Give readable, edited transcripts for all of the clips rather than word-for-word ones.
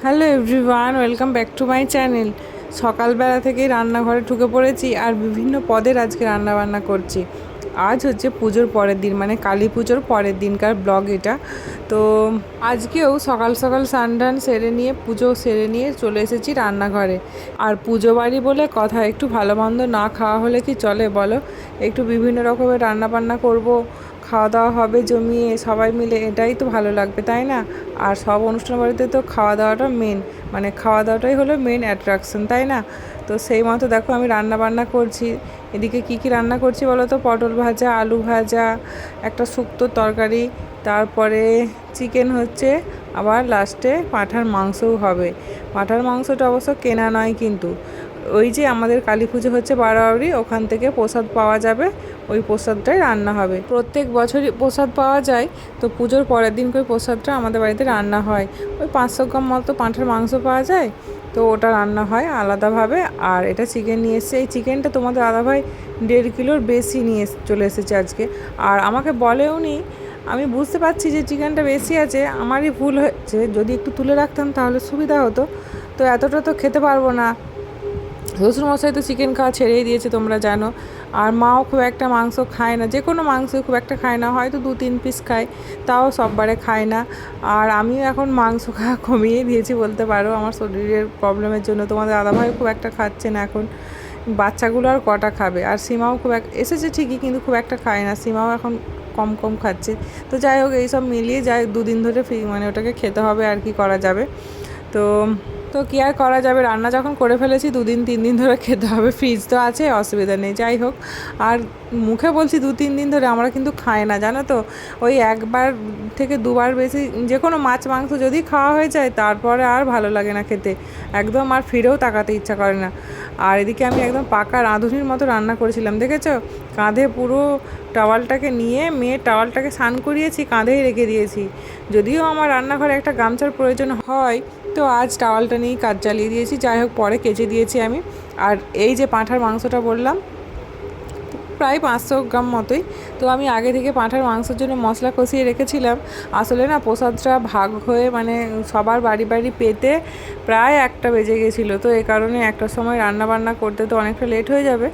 Hello everyone, welcome back to my channel. সকালবেলা থেকেই রান্নাঘরে ঢুকে পড়েছি আর বিভিন্ন পদের আজকে রান্না বান্না করছি। আজ হচ্ছে পুজোর পরের দিন, মানে কালী পুজোর পরের দিনকার ব্লগ এটা। তো আজকেও সকাল সকাল স্নান সেরে নিয়ে পুজো সেরে নিয়ে চলে এসেছি রান্নাঘরে। আর পুজো বাড়ি বলে কথা, একটু ভালো মন্দ না খাওয়া হলে কি চলে বলো? একটু বিভিন্ন রকমের রান্না বান্না করব, খাওয়া দাওয়া হবে জমিয়ে সবাই মিলে, এটাই তো ভালো লাগবে, তাই না? আর সব অনুষ্ঠান বাড়িতে তো খাওয়া দাওয়াটা মেন, মানে খাওয়া দাওয়াটাই হলো মেন অ্যাট্রাকশন, তাই না? তো সেই মতো দেখো আমি রান্না বান্না করছি। এদিকে কি কি রান্না করছি বলো তো? পটল ভাজা, আলু ভাজা, একটা শুক্তোর তরকারি, তারপরে চিকেন হচ্ছে, আবার লাস্টে পাঁঠার মাংসও হবে। পাঁঠার মাংসটা অবশ্য কেনা নয়, কিন্তু ওই যে আমাদের কালী পুজো হচ্ছে বারোয়ারি, ওখান থেকে প্রসাদ পাওয়া যাবে, ওই প্রসাদটাই রান্না হবে। প্রত্যেক বছরই প্রসাদ পাওয়া যায়, তো পুজোর পরের দিন করে প্রসাদটা আমাদের বাড়িতে রান্না হয়। ওই 500 গ্রাম মতো পাঁঠার মাংস পাওয়া যায়, তো ওটা রান্না হয় আলাদাভাবে। আর এটা চিকেন নিয়ে এসছে, এই চিকেনটা তোমাদের দাদাভাই 1.5 কিলোর বেশি নিয়ে চলে এসেছে আজকে। আর আমাকে বলেও নি, আমি বুঝতে পারছি যে চিকেনটা বেশি আছে, আমারই ভুল হয়েছে, যদি একটু তুলে রাখতাম তাহলে সুবিধা হতো। তো এতটা তো খেতে পারবো না। শ্বশুরমশাই তো চিকেন খাওয়া ছেড়েই দিয়েছে, তোমরা জানো। আর মাও খুব একটা মাংস খায় না, যে কোনো মাংস খুব একটা খায় না, হয়তো 2-3 পিস খায়, তাও সববারে খায় না। আর আমিও এখন মাংস খাওয়া কমিয়ে দিয়েছি বলতে পারো, আমার শরীরের প্রবলেমের জন্য। তোমাদের দাদাভাই খুব একটা খাচ্ছে না এখন, বাচ্চাগুলো আর কটা খাবে। আর সীমাও খুব এসেছে ঠিকই, কিন্তু খুব একটা খায় না, সীমাও এখন কম কম খাচ্ছে। তো যাই হোক, এইসব মিলিয়ে যাই, 2 দিন ধরে মানে ওটাকে খেতে হবে, আর কি করা যাবে। তো তো কী আর করা যাবে, রান্না যখন করে ফেলেছি 2-3 দিন ধরে খেতে হবে, ফ্রিজ তো আছে, অসুবিধা নেই। যাই হোক, আর মুখে বলছি 2-3 দিন ধরে, আমরা কিন্তু খাই না, জানো তো। ওই 1বার থেকে 2বার বেশি যে কোনো মাছ মাংস যদি খাওয়া হয়ে যায়, তারপরে আর ভালো লাগে না খেতে, একদম আর ফিরেও তাকাতে ইচ্ছা করে না। আর এদিকে আমি একদম পাকা রাঁধুনির মতো রান্না করেছিলাম, দেখেছো? কাঁধে পুরো টাওয়ালটাকে নিয়ে, মেয়ের টাওয়ালটাকে স্নান করিয়েছি, কাঁধেই রেখে দিয়েছি। যদিও আমার রান্নাঘরে একটা গামছার প্রয়োজন হয়, তো আজ টাওয়ালটা নিয়েই কাজ চালিয়ে দিয়েছি। যাই হোক, পরে কেচে দিয়েছি আমি। আর এই যে পাঁঠার মাংসটা বললাম, প্রায় 500 গ্রাম মতোই। তো আমি আগে থেকে পাঁঠার মাংসের জন্য মশলা কষিয়ে রেখেছিলাম। আসলে না, প্রসাদটা ভাগ হয়ে মানে সবার বাড়ি বাড়ি পেতে প্রায় 1টা বেজে গেছিলো। তো এই কারণে 1টার সময় রান্না বান্না করতে তো অনেকটা লেট হয়ে যাবে।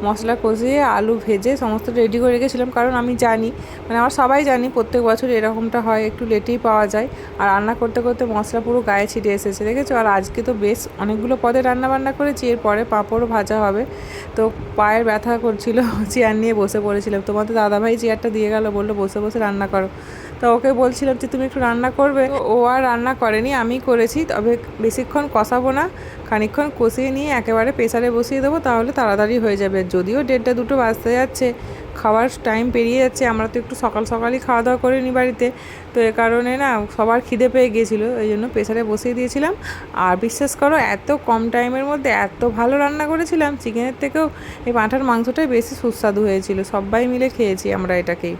মশলা কষিয়ে আলু ভেজে সমস্ত রেডি করে রেখেছিলাম, কারণ আমি জানি, মানে আমার সবাই জানি প্রত্যেক বছর এরকমটা হয়, একটু লেটেই পাওয়া যায়। আর রান্না করতে করতে মশলা পুরো গায়ে ছিটে এসেছে, দেখেছো? আর আজকে তো বেশ অনেকগুলো পদে রান্না বান্না করেছি, এরপরে পাঁপড়ও ভাজা হবে। তো পায়ের ব্যথা করছিল, চেয়ার নিয়ে বসে পড়েছিলাম। তোমাদের দাদাভাই চেয়ারটা দিয়ে গেল, বললো বসে বসে রান্না করো। তো ওকে বলছিলাম যে তুমি একটু রান্না করবে, তো ও আর রান্না করেনি, আমি করেছি। তবে বেশিক্ষণ কষাবো না, খানিকক্ষণ কষিয়ে নিয়ে একেবারে প্রেসারে বসিয়ে দেবো, তাহলে তাড়াতাড়ি হয়ে যাবে। যদিও 1:30-2টো বাজতে যাচ্ছে, খাওয়ার টাইম পেরিয়ে যাচ্ছে, আমরা তো একটু সকাল সকালই খাওয়া দাওয়া করিনি বাড়িতে। তো এ কারণে না সবার খিদে পেয়ে গিয়েছিলো, এই জন্য প্রেসারে বসিয়ে দিয়েছিলাম। আর বিশ্বাস করো, এত কম টাইমের মধ্যে এত ভালো রান্না করেছিলাম, চিকেনের থেকেও এই পাঁঠার মাংসটাই বেশি সুস্বাদু হয়েছিল, সবাই মিলে খেয়েছি আমরা এটাকেই।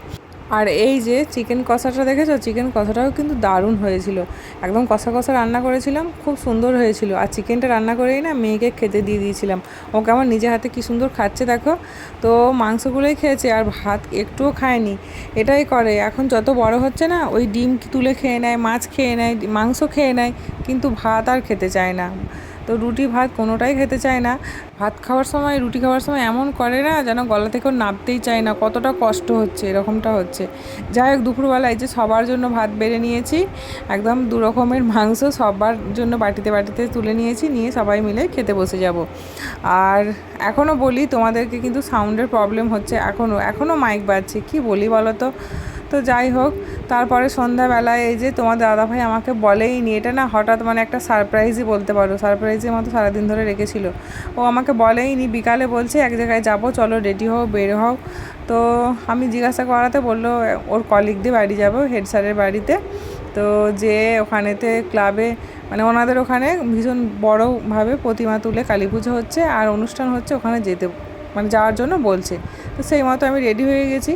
আর এই যে চিকেন কষাটা দেখেছো, চিকেন কষাটাও কিন্তু দারুণ হয়েছিল, একদম কষা কষা রান্না করেছিলাম, খুব সুন্দর হয়েছিল। আর চিকেনটা রান্না করেই না মেয়েকে খেতে দিয়ে দিয়েছিলাম, ওকে আমার নিজে হাতে কী সুন্দর খাচ্ছে দেখো। তো মাংসগুলোই খেয়েছে, আর ভাত একটুও খায়নি। এটাই করে, এখন যত বড় হচ্ছে না, ওই ডিম তুলে খেয়ে নেয়, মাছ খেয়ে নেয়, মাংস খেয়ে নেয়, কিন্তু ভাত আর খেতে চায় না। তো রুটি ভাত কোনোটাই খেতে চায় না। ভাত খাওয়ার সময়, রুটি খাওয়ার সময় এমন করে না, যেন গলা থেকেও নামতেই চায় না, কতটা কষ্ট হচ্ছে, এরকমটা হচ্ছে। যাই হোক, দুপুরবেলায় যে সবার জন্য ভাত বেড়ে নিয়েছি, একদম 2 রকমের মাংস সবার জন্য বাটিতে বাটিতে তুলে নিয়েছি, নিয়ে সবাই মিলে খেতে বসে যাব। আর এখনও বলি তোমাদেরকে, কিন্তু সাউন্ডের প্রবলেম হচ্ছে, এখনও মাইক বাজছে, কি বলি বলো তো? তো যাই হোক, তারপরে সন্ধ্যাবেলায় এই যে তোমাদের দাদাভাই আমাকে বলেই নি, এটা না হঠাৎ, মানে একটা সারপ্রাইজই বলতে পারো, সারপ্রাইজের মতো সারাদিন ধরে রেখেছিল। ও আমাকে বলেই নি, বিকালে বলছে এক জায়গায় যাবো, চলো রেডি হও, বের হও। তো আমি জিজ্ঞাসা করাতে বললো ওর কলিগদের বাড়ি যাবো, হেড স্যারের বাড়িতে। তো যে ওখানেতে ক্লাবে, মানে ওনাদের ওখানে ভীষণ বড়োভাবে প্রতিমা তুলে কালী পুজো হচ্ছে, আর অনুষ্ঠান হচ্ছে, ওখানে যেতে, মানে যাওয়ার জন্য বলছে। তো সেই মতো আমি রেডি হয়ে গেছি।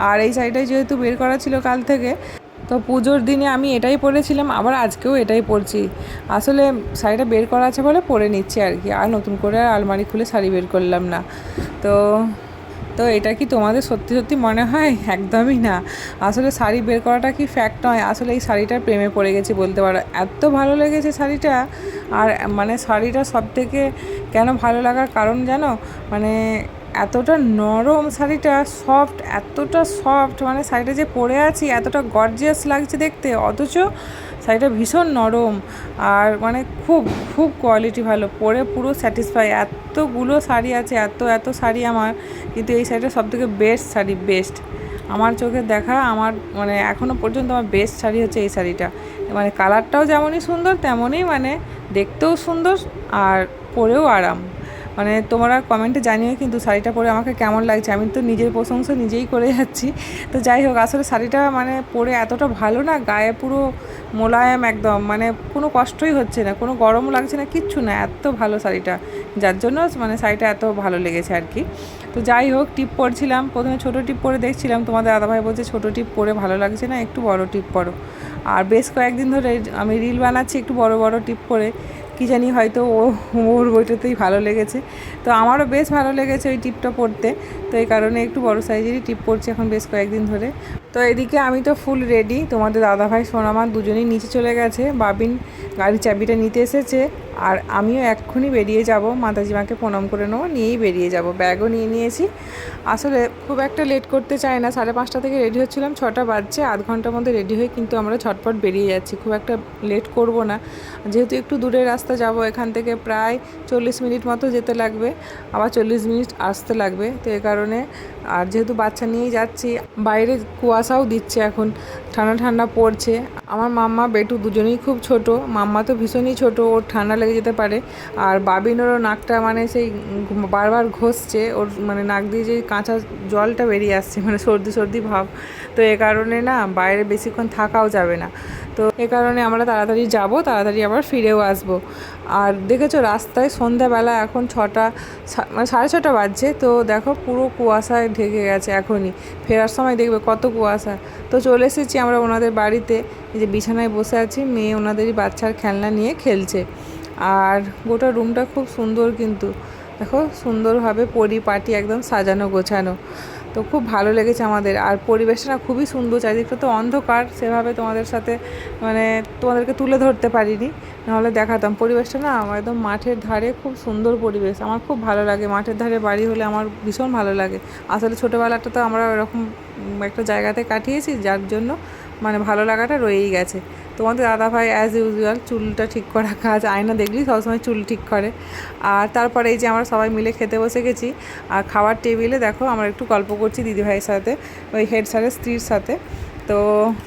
আর এই শাড়িটাই যেহেতু বের করা ছিল কাল থেকে, তো পুজোর দিনে আমি এটাই পরেছিলাম, আবার আজকেও এটাই পরছি। আসলে শাড়িটা বের করা আছে বলে পরে নিচ্ছি আর কি, আর নতুন করে আর আলমারি খুলে শাড়ি বের করলাম না। তো তো এটা কি তোমাদের সত্যি সত্যি মনে হয়? একদমই না। আসলে শাড়ি বের করাটা কি ফ্যাক্ট নয়, আসলে এই শাড়িটার প্রেমে পড়ে গেছি বলতে পারো। এত ভালো লেগেছে শাড়িটা। আর মানে শাড়িটা সবথেকে কেন ভালো লাগার কারণ জানো, মানে এতটা নরম শাড়িটা, সফট, এতটা সফট, মানে শাড়িটা যে পরে আছি এতটা গর্জিয়াস লাগছে দেখতে, অথচ শাড়িটা ভীষণ নরম। আর মানে খুব খুব কোয়ালিটি ভালো, পরে পুরো স্যাটিসফাই। এতগুলো শাড়ি আছে, এত এত শাড়ি আমার, কিন্তু এই শাড়িটা সবথেকে বেস্ট শাড়ি, বেস্ট আমার চোখে দেখা। আমার মানে এখনও পর্যন্ত আমার বেস্ট শাড়ি হচ্ছে এই শাড়িটা। মানে কালারটাও যেমনই সুন্দর তেমনই মানে দেখতেও সুন্দর, আর পরেও আরাম। মানে তোমরা কমেন্টে জানিও কিন্তু শাড়িটা পরে আমাকে কেমন লাগছে। আমি তো নিজের প্রশংসা নিজেই করে যাচ্ছি। তো যাই হোক, আসলে শাড়িটা মানে পরে এতটা ভালো না, গায়ে পুরো মোলায়েম একদম, মানে কোনো কষ্টই হচ্ছে না, কোনো গরমও লাগছে না, কিচ্ছু না, এত ভালো শাড়িটা, যার জন্য মানে শাড়িটা এত ভালো লেগেছে আর কি। তো যাই হোক, টিপ পরছিলাম, প্রথমে ছোটো টিপ পরে দেখছিলাম, তোমাদের দাদাভাই বলছে ছোটো টিপ পরে ভালো লাগছে না, একটু বড় টিপ পরো। আর বেশ কয়েকদিন ধরে আমি রিল বানাচ্ছি একটু বড় বড় টিপ পরে, কী জানি হয়তো ওর বইটাতেই ভালো লেগেছে। তো আমারও বেশ ভালো লেগেছে ওই টিপটা পরতে, তো এই কারণে একটু বড় সাইজেরই টিপ পরছি এখন বেশ কয়েকদিন ধরে। তো এদিকে আমি তো ফুল রেডি, তোমাদের দাদাভাই সোনামা দুজনেই নিচে চলে গেছে, বাবিন গাড়ির চাবিটা নিতে এসেছে, আর আমিও এক্ষুনি বেরিয়ে যাব, মাতাজি মাকে প্রণাম করে নেবো, নিয়েই বেরিয়ে যাব, ব্যাগও নিয়ে নিয়েছি। আসলে খুব একটা লেট করতে চাই না, 5:30 থেকে রেডি হচ্ছিলাম, 6টা বাজছে, আধ ঘন্টার মধ্যে রেডি হয়ে কিন্তু আমরা ঝটপট বেরিয়ে যাচ্ছি, খুব একটা লেট করব না, যেহেতু একটু দূরের রাস্তা যাব, এখান থেকে প্রায় 40 মিনিট মতো যেতে লাগবে, আবার 40 মিনিট আসতে লাগবে, তো এই কারণে। আর যেহেতু বাচ্চা নিয়েই যাচ্ছি, বাইরে কুয়াশাও দিচ্ছে এখন, ঠান্ডা ঠান্ডা পড়ছে। আমার মাম্মা বেটু দুজনেই খুব ছোট, মাম্মা তো ভীষণই ছোট, ওর ঠান্ডা লেগে যেতে পারে। আর বাবিনেরও নাকটা মানে সেই বারবার ঘষছে, ওর মানে নাক দিয়ে যে কাঁচা জলটা বেরিয়ে আসছে, মানে সর্দি সর্দি ভাব, তো এ কারণে না বাইরে বেশিক্ষণ থাকাও যাবে না, তো এ কারণে আমরা তাড়াতাড়ি যাব, তাড়াতাড়ি আবার ফিরেও আসব। আর দেখেছো রাস্তায় সন্ধ্যাবেলা এখন 6টা মানে 6:30 বাজছে, তো দেখো পুরো কুয়াশায় ঢেকে গেছে, এখনই ফেরার সময় দেখবে কত কুয়াশা। তো চলে এসেছি আমরা ওনাদের বাড়িতে, এই যে বিছানায় বসে আছি, মেয়ে ওনাদেরই বাচ্চার খেলনা নিয়ে খেলছে। আর গোটা রুমটা খুব সুন্দর, কিন্তু দেখো সুন্দরভাবে পরিপাটি একদম সাজানো গোছানো, তো খুব ভালো লেগেছে আমাদের। আর পরিবেশটা না খুবই সুন্দর, চারিদিকটা তো অন্ধকার, সেভাবে তোমাদের সাথে মানে তোমাদেরকে তুলে ধরতে পারিনি, নাহলে দেখাতাম। পরিবেশটা না একদম মাঠের ধারে, খুব সুন্দর পরিবেশ, আমার খুব ভালো লাগে, মাঠের ধারে বাড়ি হলে আমার ভীষণ ভালো লাগে। আসলে ছোটোবেলাটা তো আমরা এরকম একটা জায়গাতে কাটিয়েছি, যার জন্য মানে ভালো লাগাটা রয়েই গেছে। তোমাদের দাদাভাই অ্যাজ ইউজুয়াল চুলটা ঠিক করা কাজ, আয়না দেখলেই সবসময় চুল ঠিক করে। আর তারপরে এই যে আমরা সবাই মিলে খেতে বসে গেছি, আর খাওয়ার টেবিলে দেখো আমরা একটু গল্প করছি দিদিভাইয়ের সাথে, ওই হেড স্যারের স্ত্রীর সাথে। তো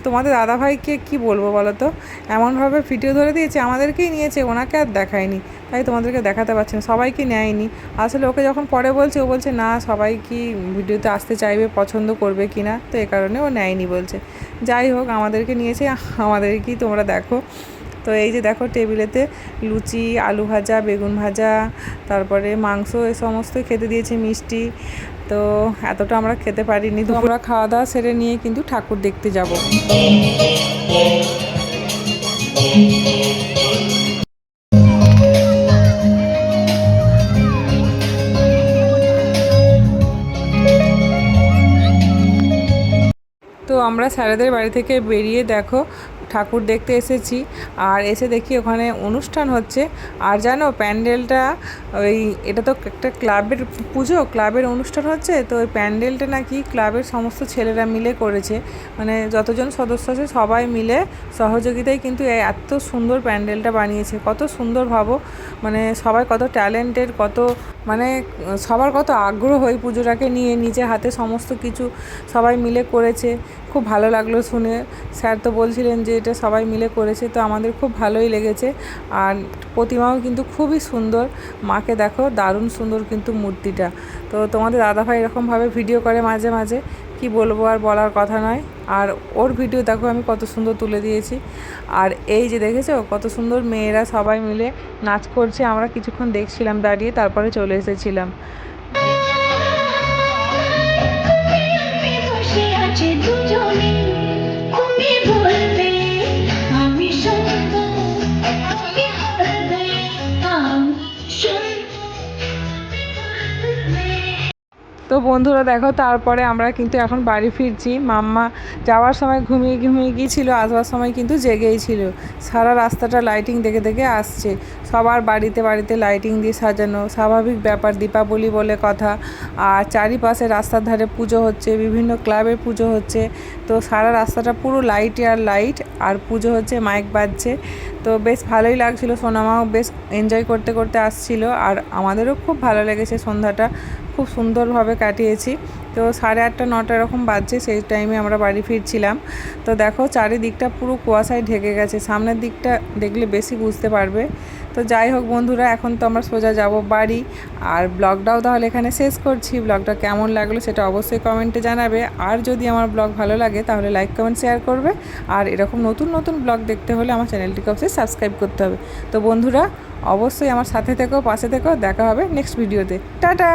তোমাদের দাদাভাইকে কি বলবো বলো তো, এমনভাবে ভিডিও ধরে দিয়েছে, আমাদেরকেই নিয়েছে, ওনাকে আর দেখায়নি, তাই তোমাদেরকে দেখাতে পারছি না, সবাইকে নেয়নি। আসলে ওকে যখন পরে বলছে, ও বলছে না সবাই কি ভিডিওতে আসতে চাইবে, পছন্দ করবে কি না, তো এ কারণে ও নেয়নি বলছে। যাই হোক, আমাদেরকে নিয়েছে, আমাদেরকেই তোমরা দেখো। তো এই যে দেখো টেবিলেতে লুচি, আলু ভাজা, বেগুন ভাজা, তারপরে মাংস, এ সমস্তই খেতে দিয়েছে, মিষ্টি। তো এতটা আমরা খেতে পারিনি, তো আমরা খাওয়া দাওয়া সেরে নিয়ে কিন্তু ঠাকুর দেখতে যাব। তো আমরা স্যারেদের বাড়ি থেকে বেরিয়ে দেখো ঠাকুর দেখতে এসেছি, আর এসে দেখি ওখানে অনুষ্ঠান হচ্ছে। আর জানো প্যান্ডেলটা, ওই এটা তো একটা ক্লাবের পুজো, ক্লাবের অনুষ্ঠান হচ্ছে, তো ওই প্যান্ডেলটা নাকি ক্লাবের সমস্ত ছেলেরা মিলে করেছে, মানে যতজন সদস্য আছে সবাই মিলে সহযোগিতায় কিন্তু এত সুন্দর প্যান্ডেলটা বানিয়েছে, কত সুন্দর ভাবো, মানে সবাই কত ট্যালেন্টেড, কত মানে সবার কত আগ্রহ এই পুজোটাকে নিয়ে, নিজে হাতে সমস্ত কিছু সবাই মিলে করেছে, খুব ভালো লাগলো শুনে। স্যার তো বলছিলেন যে এটা সবাই মিলে করেছে, তো আমাদের খুব ভালোই লেগেছে। আর প্রতিমাও কিন্তু খুবই সুন্দর, মাকে দেখো দারুণ সুন্দর কিন্তু মূর্তিটা। তো তোমাদের দাদাভাই এরকমভাবে ভিডিও করে মাঝে মাঝে, কি বলবো, আর বলার কথা নয়। আর ওর ভিডিও দেখো আমি কত সুন্দর তুলে দিয়েছি। আর এই যে দেখেছো কত সুন্দর মেয়েরা সবাই মিলে নাচ করছে, আমরা কিছুক্ষণ দেখছিলাম দাঁড়িয়ে, তারপরে চলে এসেছিলাম। তো বন্ধুরা দেখো, তারপরে আমরা কিন্তু এখন বাড়ি ফিরছি। মাম্মা যাওয়ার সময় ঘুমিয়ে ঘুমিয়ে গিয়েছিলো, আসবার সময় কিন্তু জেগেই ছিল। সারা রাস্তাটা লাইটিং দেখে দেখে আসছে। সবার বাড়িতে বাড়িতে লাইটিং দিয়ে সাজানো, স্বাভাবিক ব্যাপার, দীপাবলি বলে কথা। আর চারিপাশে রাস্তার ধারে পুজো হচ্ছে, বিভিন্ন ক্লাবে পুজো হচ্ছে। তো সারা রাস্তাটা পুরো লাইটে আর লাইট, আর পুজো হচ্ছে, মাইক বাজছে। তো বেশ ভালোই লাগছিলো, সোনামাও বেশ এনজয় করতে করতে আসছিল। আর আমাদেরও খুব ভালো লেগেছে, সন্ধ্যাটা খুব সুন্দরভাবে কাটিয়েছি। তো 8:30 9টা এরকম বাজছে, সেই টাইমে আমরা বাড়ি ফিরছিলাম। তো দেখো চারিদিকটা পুরো কুয়াশায় ঢেকে গেছে, সামনের দিকটা দেখলে বেশি বুঝতে পারবে। তো যাই হোক বন্ধুরা, এখন তো আমরা সোজা যাব বাড়ি। আর ব্লগটাও তাহলে এখানে শেষ করছি। ব্লগটা কেমন লাগলো সেটা অবশ্যই কমেন্টে জানাবে। আর যদি আমার ব্লগ ভালো লাগে তাহলে লাইক কমেন্ট শেয়ার করবে। আর এরকম নতুন নতুন ব্লগ দেখতে হলে আমার চ্যানেলটিকে অবশ্যই সাবস্ক্রাইব করতে হবে। তো বন্ধুরা অবশ্যই আমার সাথে থেকো, পাশে থেকো। দেখা হবে নেক্সট ভিডিওতে। টাটা।